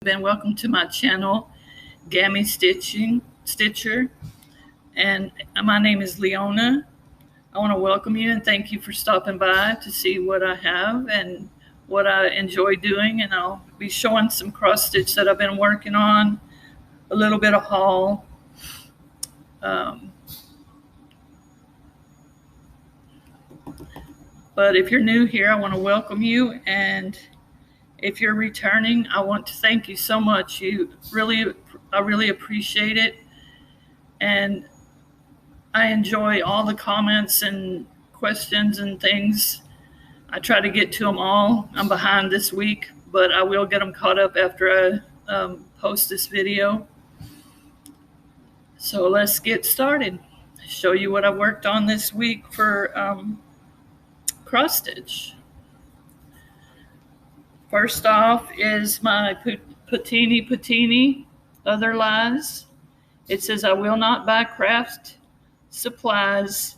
And welcome to my channel, Gammy Stitcher. And my name is Leona. I want to welcome you and thank you for stopping by to see what I have and what I enjoy doing. And I'll be showing some cross stitch that I've been working on, a little bit of haul. But if you're new here, I want to welcome you. And if you're returning, I want to thank you so much. I really appreciate it. And I enjoy all the comments and questions and things. I try to get to them all. I'm behind this week, but I will get them caught up after I post this video. So let's get started. Show you what I worked on this week for cross stitch. First off is my Patini Other Lies. It says, I will not buy craft supplies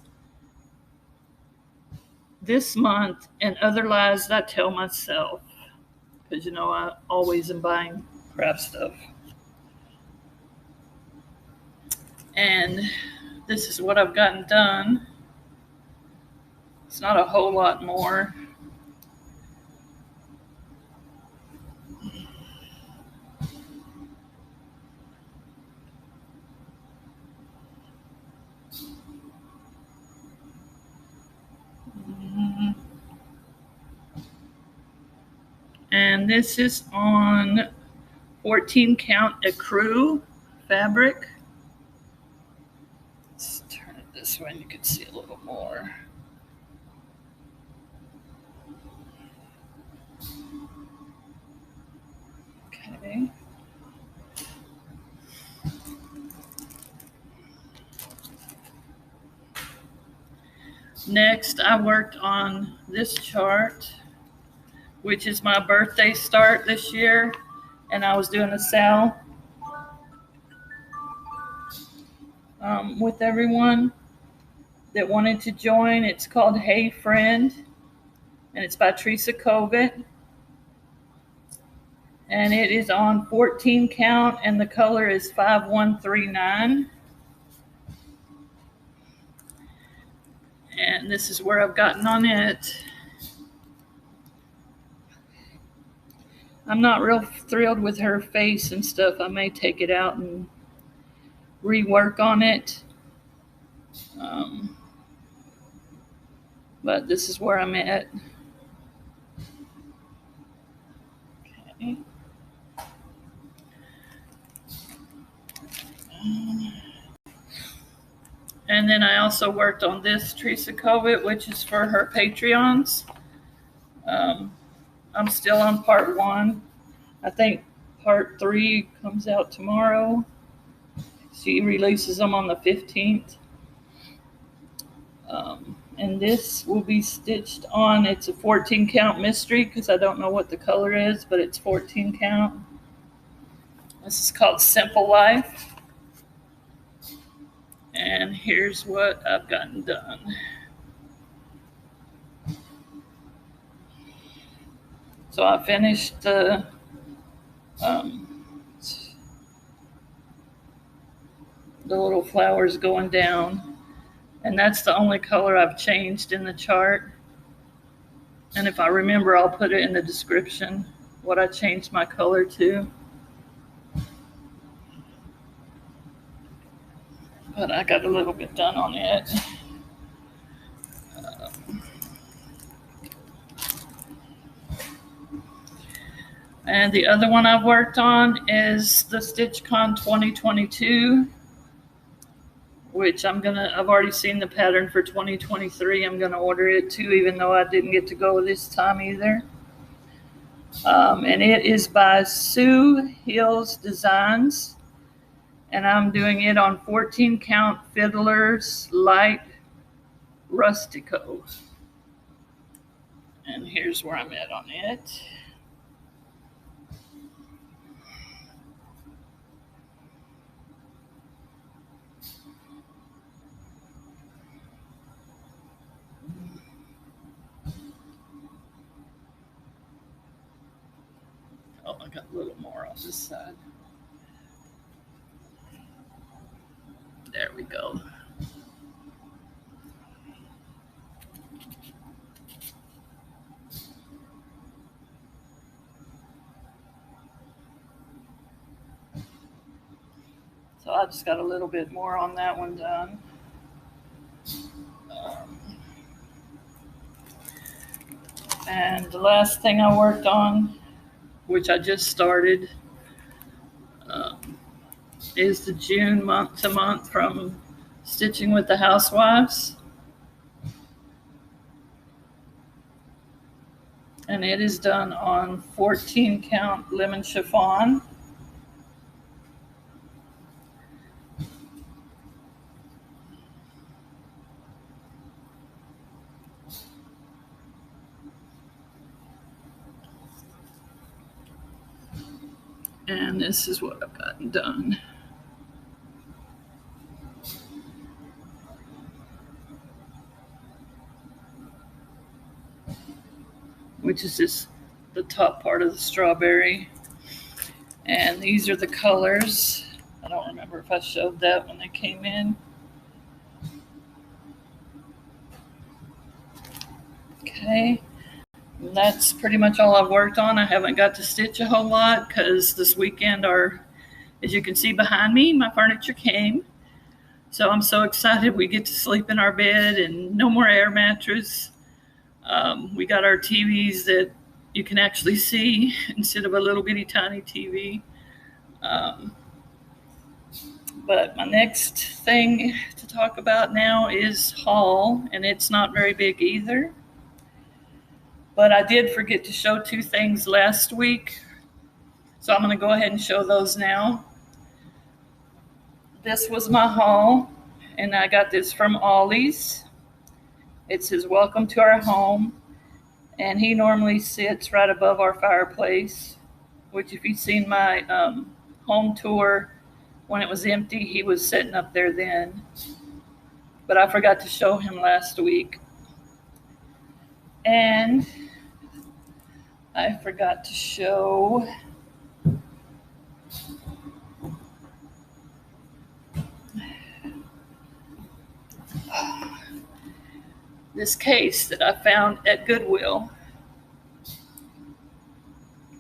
this month and other lies that I tell myself. Because, I always am buying craft stuff. And this is what I've gotten done. It's not a whole lot more. And this is on 14 count Ecru fabric. Let's turn it this way and you can see a little more. Okay. Next, I worked on this chart, which is my birthday start this year, and I was doing a sale with everyone that wanted to join. It's called Hey Friend, and it's by Teresa Covet, and it is on 14 count, and the color is 5139. And this is where I've gotten on it. I'm not real thrilled with her face and stuff. I may take it out and rework on it. But this is where I'm at. Okay. And then I also worked on this Teresa Covet, which is for her Patreons. I'm still on part 1. I think part 3 comes out tomorrow. She releases them on the 15th. And this will be stitched on. It's a 14 count mystery because I don't know what the color is, but it's 14 count. This is called Simple Life. And here's what I've gotten done. So I finished the little flowers going down. And that's the only color I've changed in the chart. And if I remember, I'll put it in the description, what I changed my color to. But I got a little bit done on it. And the other one I've worked on is the StitchCon 2022, which I've already seen the pattern for 2023. I'm gonna order it too, even though I didn't get to go this time either. And it is by Sue Hills Designs. And I'm doing it on 14 count Fiddlers Lite Rustico. And here's where I'm at on it. Oh, I got a little more on this side. There we go. So I just got a little bit more on that one done. And the last thing I worked on, which I just started, is the June month to month from Stitching with the Housewives. And it is done on 14 count lemon chiffon. And this is what I've gotten done. Which is just the top part of the strawberry. And these are the colors. I don't remember if I showed that when they came in. Okay. And that's pretty much all I've worked on. I haven't got to stitch a whole lot because this weekend as you can see behind me, my furniture came. So I'm so excited we get to sleep in our bed and no more air mattress. We got our TVs that you can actually see instead of a little bitty tiny TV. But my next thing to talk about now is haul, and it's not very big either. But I did forget to show two things last week, so I'm going to go ahead and show those now. This was my haul, and I got this from Ollie's. It says, "Welcome to our home." And he normally sits right above our fireplace, which if you've seen my home tour when it was empty, he was sitting up there then. But I forgot to show him last week. And I forgot to show this case that I found at Goodwill.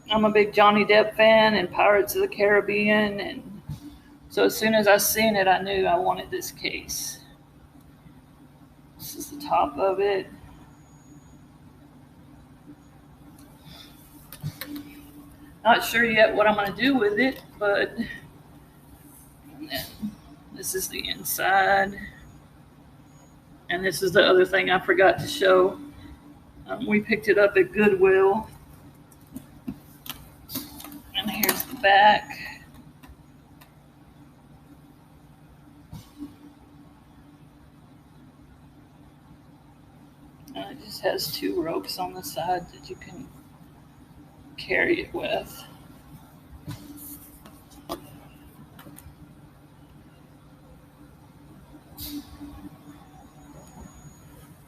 I'm a big Johnny Depp fan and Pirates of the Caribbean, and so as soon as I seen it, I knew I wanted this case. This is the top of it. Not sure yet what I'm going to do with it, but this is the inside. And this is the other thing I forgot to show. We picked it up at Goodwill. And here's the back. And it just has two ropes on the side that you can carry it with.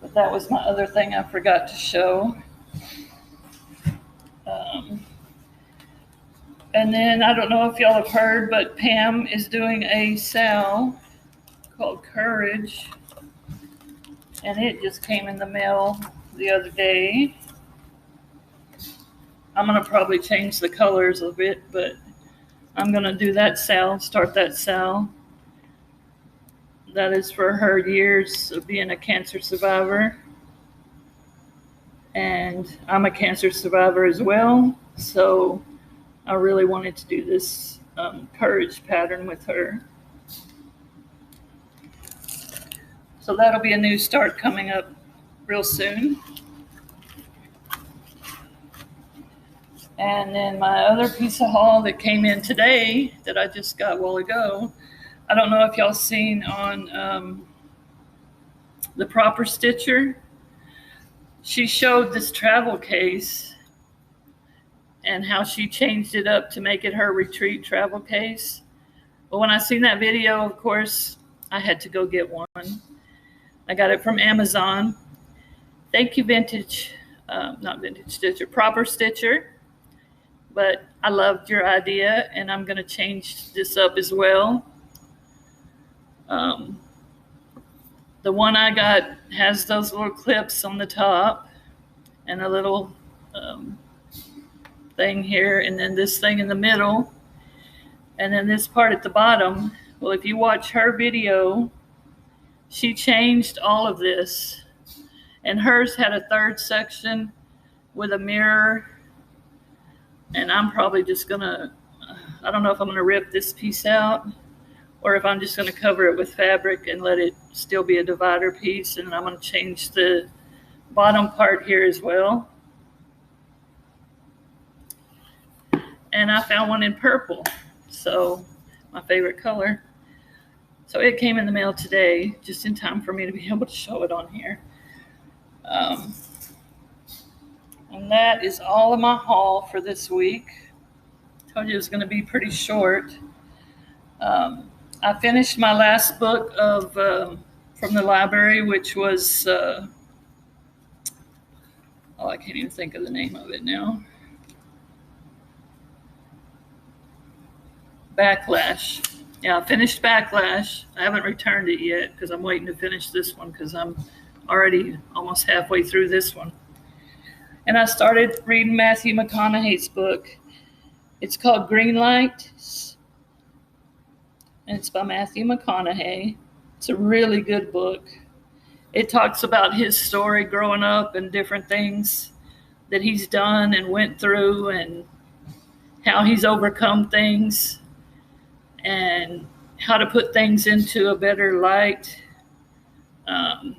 But that was my other thing I forgot to show. And then I don't know if y'all have heard, but Pam is doing a sale called Courage. And it just came in the mail the other day. I'm going to probably change the colors a bit, but I'm going to do that sale, start that sale. That is for her years of being a cancer survivor. And I'm a cancer survivor as well, so I really wanted to do this Courage pattern with her. So that'll be a new start coming up real soon. And then my other piece of haul that came in today that I just got a while ago, I don't know if y'all seen on the Proper Stitcher. She showed this travel case and how she changed it up to make it her retreat travel case. But when I seen that video, of course, I had to go get one. I got it from Amazon. Thank you, not Vintage Stitcher, Proper Stitcher. but I loved your idea, and I'm going to change this up as well. The one I got has those little clips on the top and a little thing here, and then this thing in the middle, and then this part at the bottom. Well, if you watch her video, she changed all of this, and hers had a third section with a mirror, and I'm probably just gonna, I don't know if I'm gonna rip this piece out or if I'm just gonna cover it with fabric and let it still be a divider piece, and I'm gonna change the bottom part here as well. And I found one in purple, so my favorite color. So it came in the mail today, just in time for me to be able to show it on here. And that is all of my haul for this week. I told you it was going to be pretty short. I finished my last book of from the library, which was, I can't even think of the name of it now. Backlash. Yeah, I finished Backlash. I haven't returned it yet because I'm waiting to finish this one because I'm already almost halfway through this one. And I started reading Matthew McConaughey's book. It's called Greenlight, and it's by Matthew McConaughey. It's a really good book. It talks about his story growing up and different things that he's done and went through and how he's overcome things and how to put things into a better light. I'm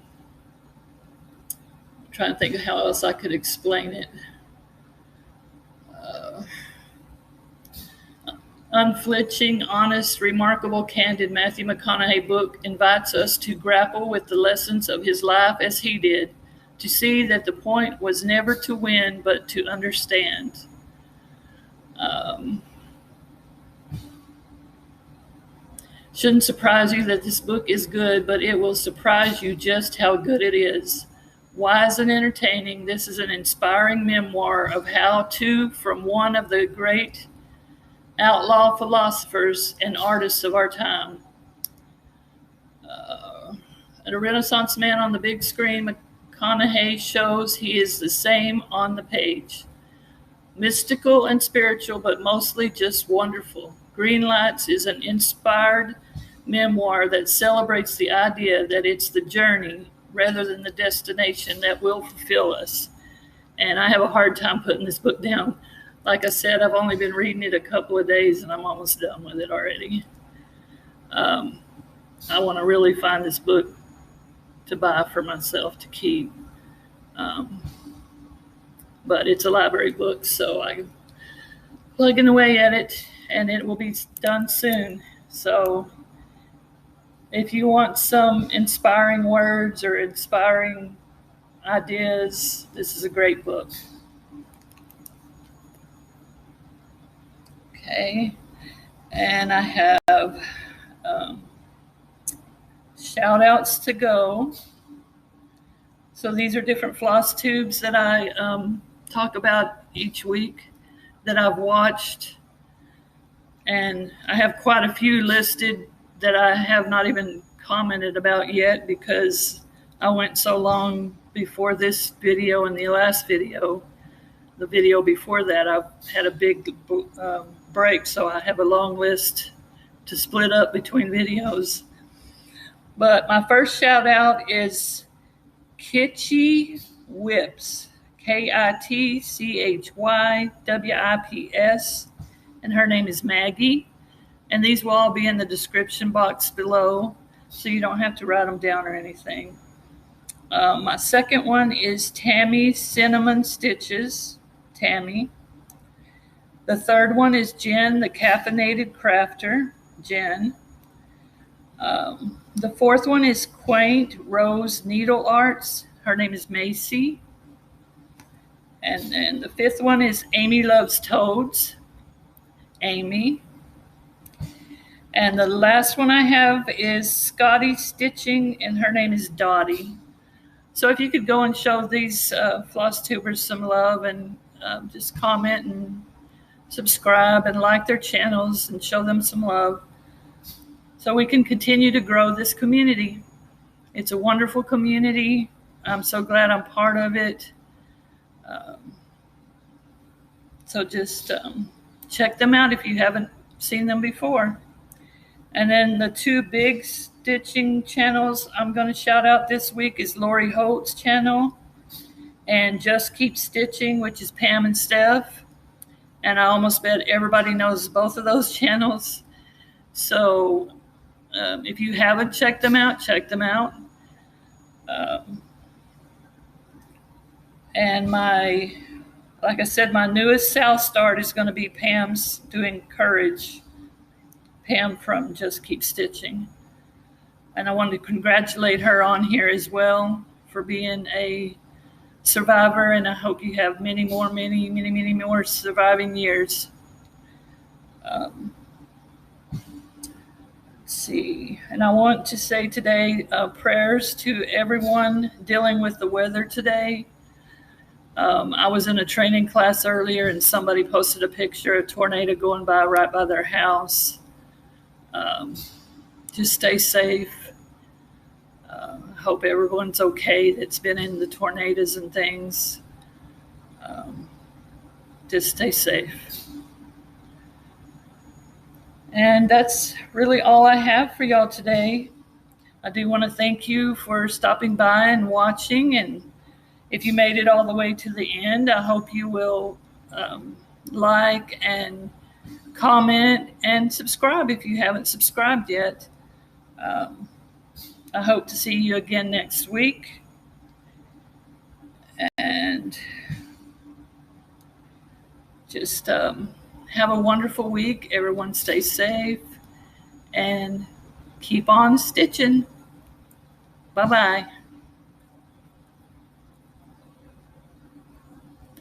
trying to think of how else I could explain it. Unflinching, honest, remarkable, candid Matthew McConaughey book invites us to grapple with the lessons of his life as he did, to see that the point was never to win, but to understand. Shouldn't surprise you that this book is good, but it will surprise you just how good it is. Wise and entertaining, this is an inspiring memoir of how to, from one of the great outlaw philosophers and artists of our time. A Renaissance man on the big screen, McConaughey shows he is the same on the page. Mystical and spiritual, but mostly just wonderful. Greenlight is an inspired memoir that celebrates the idea that it's the journey rather than the destination that will fulfill us. And I have a hard time putting this book down. Like I said, I've only been reading it a couple of days and I'm almost done with it already. I want to really find this book to buy for myself to keep. But it's a library book, so I'm plugging away at it and it will be done soon. So if you want some inspiring words or inspiring ideas, this is a great book. Okay, and I have shout outs to go. So these are different floss tubes that I talk about each week that I've watched. And I have quite a few listed that I have not even commented about yet because I went so long before this video and the last video. The video before that, I've had a big break, so I have a long list to split up between videos. But my first shout out is Kitschy Whips, KITCHYWIPS, and her name is Maggie. And these will all be in the description box below, so you don't have to write them down or anything. My second one is Tammy Cinnamon Stitches, Tammy. The third one is Jen, the Caffeinated Crafter, Jen. The fourth one is Quaint Rose Needle Arts. Her name is Macy. And then the fifth one is Amy Loves Toads, Amy. And the last one I have is Scotty Stitching, and her name is Dottie. So if you could go and show these floss tubers some love and just comment and subscribe and like their channels and show them some love so we can continue to grow this community. It's a wonderful community. I'm so glad I'm part of it. So just check them out if you haven't seen them before. And then the two big stitching channels I'm going to shout out this week is Lori Holt's channel and Just Keep Stitching, which is Pam and Steph. And I almost bet everybody knows both of those channels. So if you haven't checked them out, check them out. And like I said, my newest South Start is going to be Pam's doing Courage. Pam from Just Keep Stitching. And I wanted to congratulate her on here as well for being a survivor. And I hope you have many more surviving years. Let's see. And I want to say today, prayers to everyone dealing with the weather today. I was in a training class earlier and somebody posted a picture of a tornado going by right by their house. Just stay safe. Hope everyone's okay that's been in the tornadoes and things. Just stay safe. And that's really all I have for y'all today. I do want to thank you for stopping by and watching. And if you made it all the way to the end, I hope you will like and comment and subscribe if you haven't subscribed yet. I hope to see you again next week. And just have a wonderful week. Everyone stay safe and keep on stitching. Bye-bye.